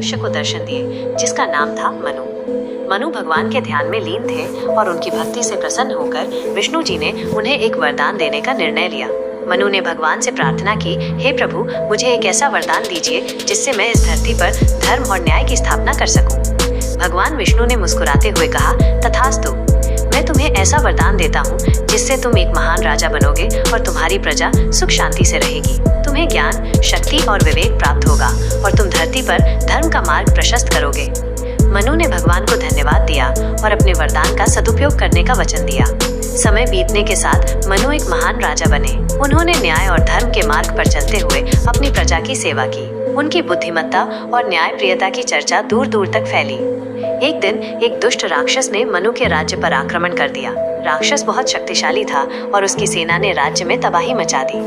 मनुष्य को दर्शन दिए जिसका नाम था मनु। मनु भगवान के ध्यान में लीन थे और उनकी भक्ति से प्रसन्न होकर विष्णु जी ने उन्हें एक वरदान देने का निर्णय लिया। मनु ने भगवान से प्रार्थना की, हे प्रभु, मुझे एक ऐसा वरदान दीजिए जिससे मैं इस धरती पर धर्म और न्याय की स्थापना कर सकूं। भगवान विष्णु ने मुस्कुराते हुए कहा, तथास्तु, मैं तुम्हें ऐसा वरदान देता हूँ जिससे तुम एक महान राजा बनोगे और तुम्हारी प्रजा सुख शांति से रहेगी। तुम्हें ज्ञान, शक्ति और विवेक प्राप्त होगा और तुम धरती पर धर्म का मार्ग प्रशस्त करोगे। मनु ने भगवान को धन्यवाद दिया और अपने वरदान का सदुपयोग करने का वचन दिया। समय बीतने के साथ मनु एक महान राजा बने। उन्होंने न्याय और धर्म के मार्ग पर चलते हुए अपनी प्रजा की सेवा की। उनकी बुद्धिमत्ता और न्यायप्रियता की चर्चा दूर दूर तक फैली। एक दिन एक दुष्ट राक्षस ने मनु के राज्य पर आक्रमण कर दिया। राक्षस बहुत शक्तिशाली था और उसकी सेना ने राज्य में तबाही मचा दी।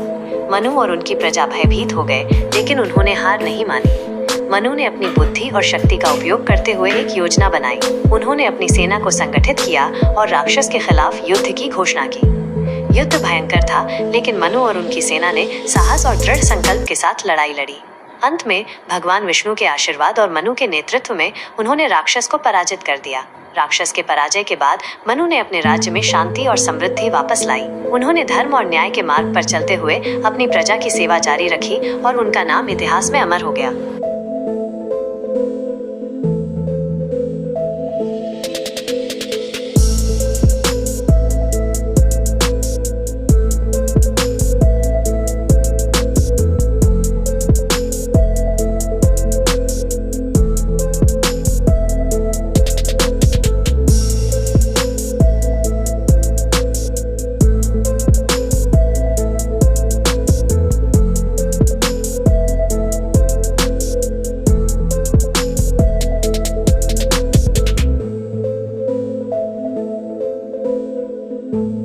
मनु और उनकी प्रजा भयभीत हो गए, लेकिन उन्होंने हार नहीं मानी। मनु ने अपनी बुद्धि और शक्ति का उपयोग करते हुए एक योजना बनाई। उन्होंने अपनी सेना को संगठित किया और राक्षस के खिलाफ युद्ध की घोषणा की। युद्ध भयंकर था, लेकिन मनु और उनकी सेना ने साहस और दृढ़ संकल्प के साथ लड़ाई लड़ी। अंत में भगवान विष्णु के आशीर्वाद और मनु के नेतृत्व में उन्होंने राक्षस को पराजित कर दिया। राक्षस के पराजय के बाद मनु ने अपने राज्य में शांति और समृद्धि वापस लाई। उन्होंने धर्म और न्याय के मार्ग पर चलते हुए अपनी प्रजा की सेवा जारी रखी और उनका नाम इतिहास में अमर हो गया। you